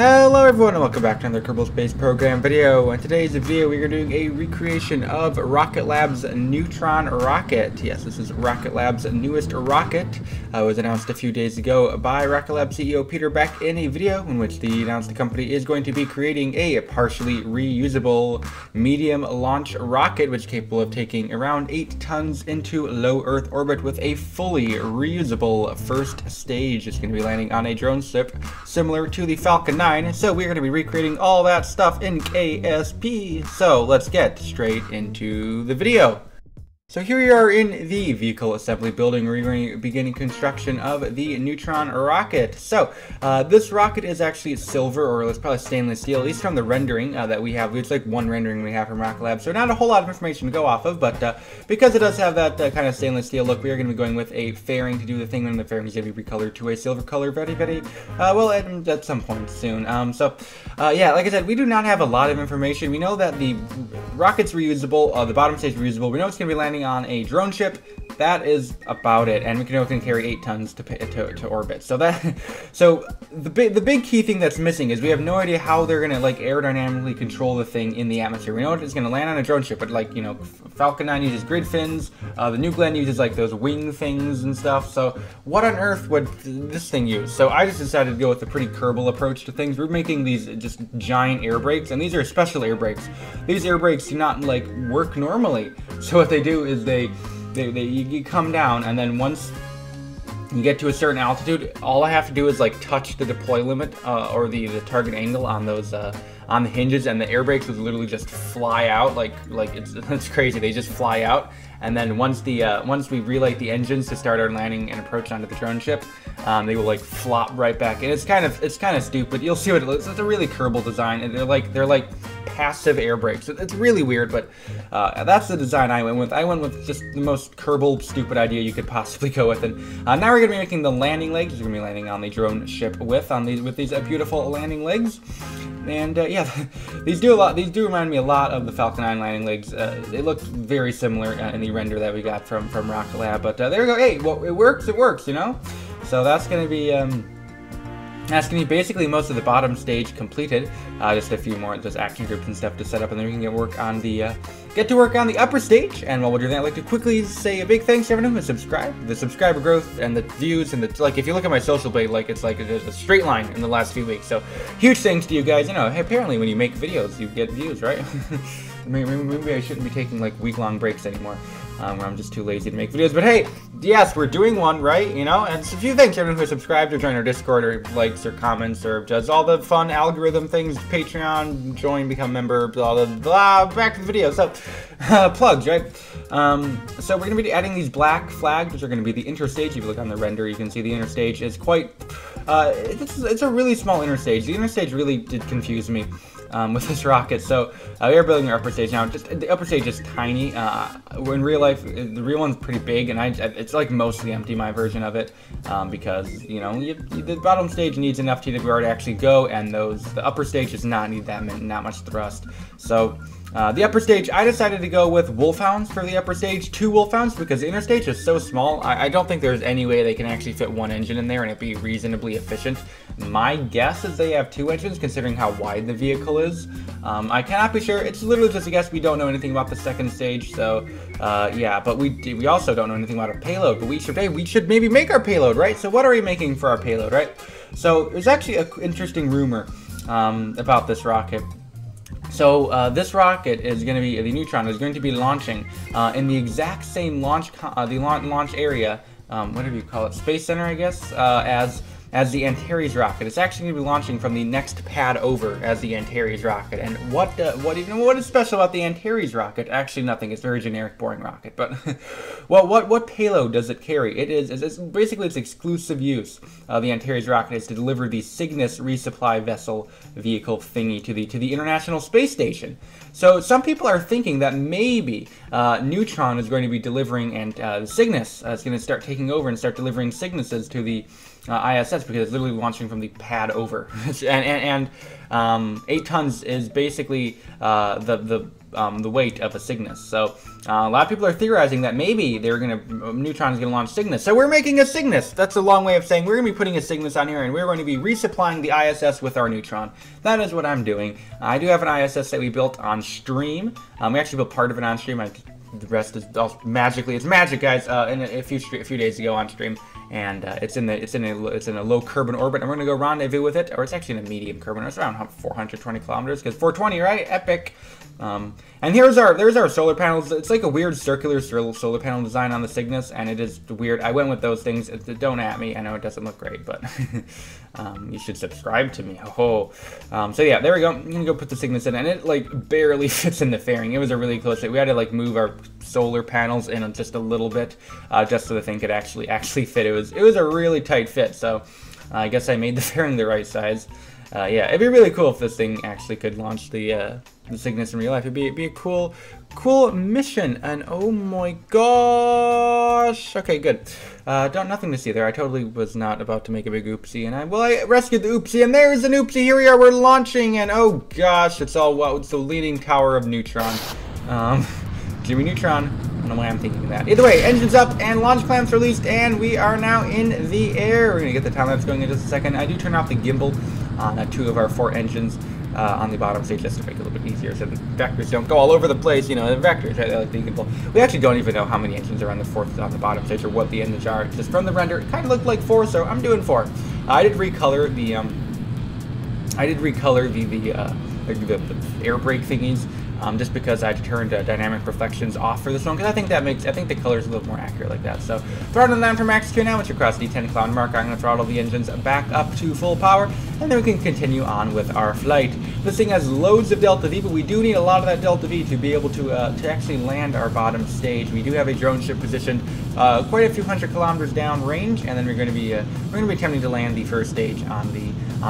Hello everyone and welcome back to another Kerbal Space Program video. In today's video we are doing a recreation of Rocket Lab's Neutron rocket. Yes, this is Rocket Lab's newest rocket. It was announced a few days ago by Rocket Lab CEO Peter Beck in a video in which he announced the company is going to be creating a partially reusable medium launch rocket which is capable of taking around 8 tons into low Earth orbit with a fully reusable first stage. It's going to be landing on a drone ship similar to the Falcon 9, so we're going to be recreating all that stuff in KSP. So let's get straight into the video. So here we are in the vehicle assembly building. We're going to be beginning construction of the Neutron rocket. So this rocket is actually silver, or it's probably stainless steel, at least from the rendering that we have. It's like one rendering we have from Rocket Lab, so not a whole lot of information to go off of, but because it does have that kind of stainless steel look, we are going to be going with a fairing to do the thing, and the fairing is going to be recolored to a silver color very, well, at some point soon. Yeah, like I said, we do not have a lot of information. We know that the rocket's reusable, the bottom stage reusable. We know it's going to be landing on a drone ship. That is about it, and we know it can carry 8 tons to orbit. So the big key thing that's missing is we have no idea how they're gonna like aerodynamically control the thing in the atmosphere. We know it's gonna land on a drone ship, but like, you know, Falcon 9 uses grid fins, the New Glenn uses like those wing things and stuff. So what on earth would this thing use? So I just decided to go with a pretty Kerbal approach to things. We're making these just giant air brakes, and these are special air brakes. These air brakes do not like work normally. So what they do is you come down, and then once you get to a certain altitude, all I have to do is like touch the deploy limit or the target angle on those on the hinges, and the air brakes would literally just fly out like it's crazy. They just fly out, and then once we relight the engines to start our landing and approach onto the drone ship, they will like flop right back. And it's kind of stupid. You'll see what it looks. It's a really Kerbal design, and they're like passive air brakes. It's really weird, but that's the design I went with. I went with just the most Kerbal stupid idea you could possibly go with. And now we're gonna be making the landing legs. We're gonna be landing on the drone ship with these beautiful landing legs. And yeah, these do remind me a lot of the Falcon 9 landing legs. They look very similar in the render that we got from Rocket Lab. But there we go. Hey, well, it works, you know. So that's gonna be basically most of the bottom stage completed. Just a few more just action groups and stuff to set up, and then we can get to work on the upper stage. And while we're doing that, I'd like to quickly say a big thanks to everyone who subscribed. The subscriber growth and the views and the if you look at my social blade, it's like there's a straight line in the last few weeks. So huge thanks to you guys. You know, hey, apparently when you make videos, you get views, right? Maybe I shouldn't be taking like week-long breaks anymore. Where I'm just too lazy to make videos. But hey, yes, we're doing one, right? You know, and it's a few things. Everyone who subscribed or joined our Discord or likes or comments or does all the fun algorithm things, Patreon, join, become member, blah, blah, blah. Back to the video. So, plugs, right? So we're going to be adding these black flags, which are going to be the Interstage. If you look on the render, you can see the Interstage is quite, it's a really small Interstage. The Interstage really did confuse me. With this rocket. So we are building our upper stage now. Just the upper stage is tiny. In real life, the real one's pretty big, and it's like mostly empty, my version of it, because you know the bottom stage needs enough TWR to actually go, and the upper stage does not need not much thrust. So the upper stage, I decided to go with Wolfhounds for the upper stage, 2 Wolfhounds, because the Interstage is so small. I don't think there's any way they can actually fit 1 engine in there and it'd be reasonably efficient. My guess is they have 2 engines, considering how wide the vehicle is. I cannot be sure. It's literally just a guess. We don't know anything about the second stage, so yeah. But we also don't know anything about our payload. But we should maybe make our payload, right? So what are we making for our payload, right? So there's actually an interesting rumor about this rocket. So this rocket is going to be, the Neutron is going to be launching in the exact same launch area, whatever you call it, Space Center, I guess, as the Antares rocket. It's actually going to be launching from the next pad over as the Antares rocket. And what is special about the Antares rocket? Actually, nothing. It's a very generic, boring rocket. But well, what payload does it carry? It's basically its exclusive use. The Antares rocket is to deliver the Cygnus resupply vessel vehicle thingy to the International Space Station. So some people are thinking that maybe Neutron is going to be delivering, and Cygnus is going to start taking over and start delivering Cygnuses to the ISS because it's literally launching from the pad over. and 8 tons is basically the weight of a Cygnus. So a lot of people are theorizing that maybe Neutron's gonna launch Cygnus. So we're making a Cygnus. That's a long way of saying we're gonna be putting a Cygnus on here, and we're going to be resupplying the ISS with our Neutron. That is what I'm doing. I do have an ISS that we built on stream. We actually built part of it on stream. The rest is all magically. It's magic, guys. In a few days ago on stream, and it's in a low Kerbal orbit, and we're gonna go rendezvous with it, or it's actually in a medium Kerbal. It's around 420 kilometers, because 420, right? Epic. And there's our solar panels. It's like a weird circular solar panel design on the Cygnus, and it is weird. I went with those things. Don't at me. I know it doesn't look great, but you should subscribe to me. So yeah, there we go. I'm gonna go put the Cygnus in, and it like barely fits in the fairing. It was a really close fit. We had to like move our solar panels in just a little bit, just so the thing could actually fit. It was a really tight fit. So I guess I made the fairing the right size. Yeah, it'd be really cool if this thing actually could launch the Cygnus in real life. It'd be a cool mission. And oh my gosh. Okay, good. Nothing to see there. I totally was not about to make a big oopsie, and I rescued the oopsie, and there's an oopsie. Here we are. We're launching, and oh gosh, it's the leaning tower of Neutron. Jimmy Neutron. I don't know why I'm thinking of that. Either way, engines up and launch clamps released, and we are now in the air. We're gonna get the time lapse going in just a second. I do turn off the gimbal on 2 of our 4 engines on the bottom stage just to make it a little bit easier so the vectors don't go all over the place. You know, the vectors, right? Like the gimbal. We actually don't even know how many engines are on the bottom stage or what the engines are. Just from the render, it kind of looked like 4, so I'm doing 4. I did recolor the air brake thingies. Just because I turned dynamic reflections off for this one, because I think the color's a little more accurate like that. So throttling down for max 2 now, once you cross the 10 cloud mark, I'm going to throttle the engines back up to full power, and then we can continue on with our flight. This thing has loads of Delta V, but we do need a lot of that Delta V to be able to actually land our bottom stage. We do have a drone ship positioned quite a few hundred kilometers down range, and then we're going to be attempting to land the first stage on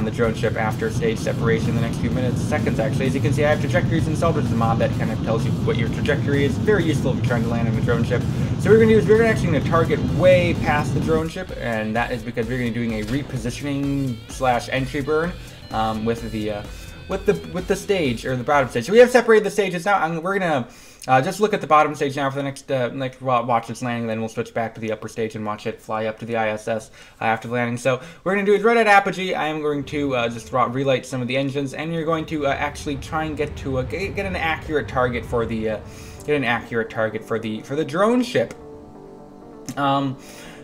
the drone ship after stage separation in the next few seconds actually. As you can see, I have trajectories installed, which is a mod that kind of tells you what your trajectory is. Very useful if you're trying to land on a drone ship. So what we're going to do is we're actually going to target way past the drone ship, and that is because we're going to be doing a repositioning / entry burn with the stage, or the bottom stage. So we have separated the stages now. We're going to just look at the bottom stage now for the next watch its landing, then we'll switch back to the upper stage and watch it fly up to the ISS after the landing. So what we're going to do is right at apogee, I am going to just relight some of the engines, and you're going to actually try and get an accurate target for the drone ship.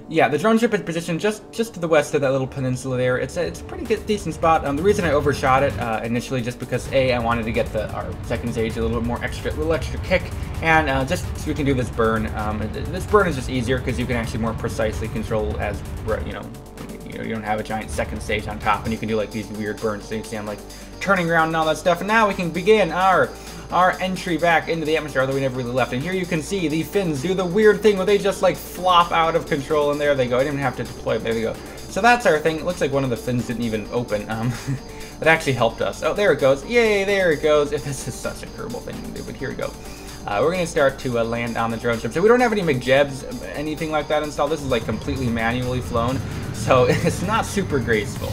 Yeah, the drone ship is positioned just to the west of that little peninsula there. It's a pretty good, decent spot. The reason I overshot it initially, just because I wanted to get our second stage a little bit more extra kick, and just so we can do this burn. This burn is just easier because you can actually more precisely control as you don't have a giant second stage on top, and you can do like these weird burns. So you see I'm like turning around and all that stuff, and now we can begin our entry back into the atmosphere, although we never really left. And here you can see the fins do the weird thing where they just like flop out of control, and there they go. I didn't even have to deploy them. There they go. So that's our thing. It looks like one of the fins didn't even open. It actually helped us. Oh, there it goes. Yay, there it goes. This is such a Kerbal thing to do, but here we go. We're going to start to land on the drone ship. So we don't have any McJebs, anything like that installed. This is like completely manually flown, so it's not super graceful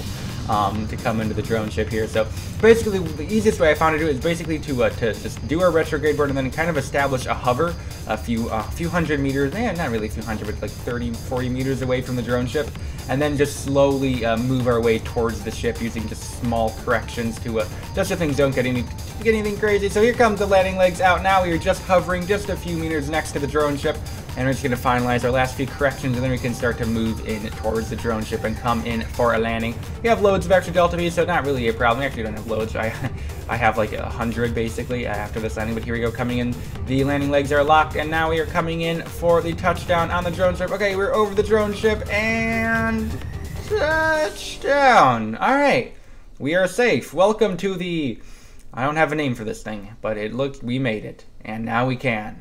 to come into the drone ship here. So basically the easiest way I found to do it is basically to just do our retrograde burn and then kind of establish a hover a few hundred meters, not really a few hundred, but like 30-40 meters away from the drone ship, and then just slowly move our way towards the ship using just small corrections to just so things don't get anything crazy. So here comes the landing legs out now. We are just hovering just a few meters next to the drone ship, and we're just going to finalize our last few corrections, and then we can start to move in towards the drone ship and come in for a landing. We have loads of extra Delta V, so not really a problem. We actually don't have loads. I have like 100 basically after this landing, but here we go, coming in. The landing legs are locked, and now we are coming in for the touchdown on the drone ship. Okay, we're over the drone ship, and touchdown. All right, we are safe. Welcome to the, I don't have a name for this thing, but we made it, and now we can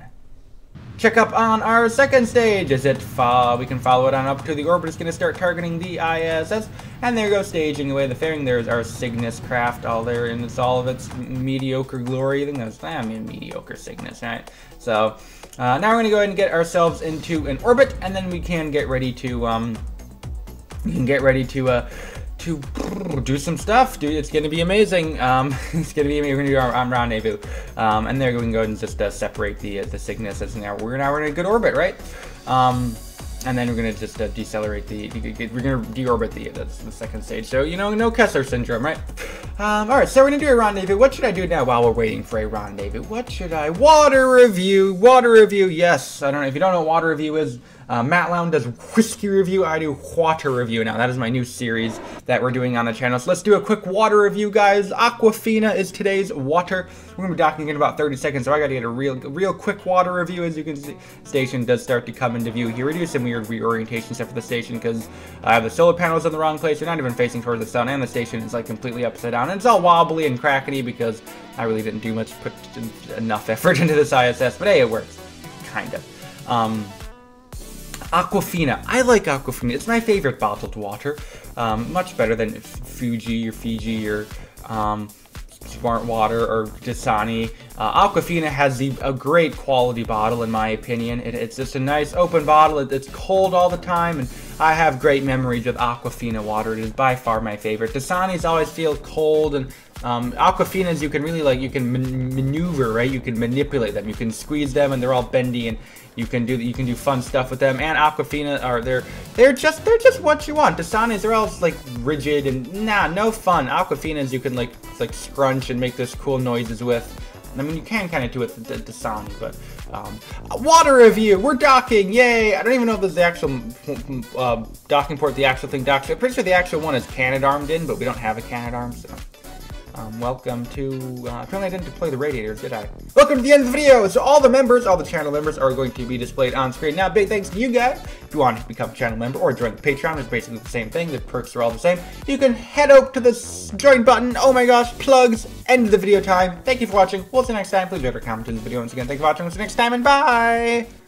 check up on our second stage. Is it we can follow it on up to the orbit. It's going to start targeting the ISS, and there goes staging away the fairing. There's our Cygnus craft all there in all of its mediocre glory. I think that's mediocre Cygnus, right? So now we're going to go ahead and get ourselves into an orbit, and then we can get ready to you can get ready to do some stuff, dude. It's gonna be amazing. It's gonna be amazing. We're gonna do our rendezvous, and there we can go and just separate the sicknesses. Now we're in a good orbit, right? And then we're gonna just decelerate we're gonna deorbit the second stage. So no Kessler syndrome, right? All right, so we're gonna do a rendezvous. What should I do now while we're waiting for a rendezvous? What should I? Water review. Yes. I don't know if you don't know what water review is. Matt Lown does whiskey review. I do water review. Now that is my new series that we're doing on the channel. So let's do a quick water review, guys. Aquafina is today's water. We're gonna be docking in about 30 seconds, so I gotta get a real quick water review. As you can see, station does start to come into view here. We do some weird reorientation stuff for the station because I have the solar panels in the wrong place. They're not even facing towards the sun, and the station is like completely upside down. And it's all wobbly and crackety because I really didn't do much, put enough effort into this ISS. But hey, it works, kind of. Aquafina. I like Aquafina. It's my favorite bottled water. Much better than Fiji or Smart Water or Dasani. Aquafina has a great quality bottle in my opinion. It's just a nice open bottle. It's cold all the time, and I have great memories with Aquafina water. It is by far my favorite. Dasani's always feel cold, and Aquafina's you can really you can maneuver, right? You can manipulate them. You can squeeze them, and they're all bendy, and you can do fun stuff with them. And Aquafina are they're just what you want. Dasani's they're all like rigid and no fun. Aquafina's you can like scrunch and make those cool noises with. I mean, you can kind of do it with the Dasani, but water review. We're docking, yay! I don't even know if this is the actual docking port. The actual thing docks. I'm pretty sure the actual one is Canadarmed in, but we don't have a Canadarm, so. Welcome to, apparently I didn't deploy the radiators, did I? Welcome to the end of the video! So all the channel members are going to be displayed on screen. Now, big thanks to you guys. If you want to become a channel member or join the Patreon, it's basically the same thing. The perks are all the same. You can head over to this join button. Oh my gosh, plugs, end of the video time. Thank you for watching. We'll see you next time. Please rate or comment on this video once again. Thank you for watching. We'll see you next time, and bye!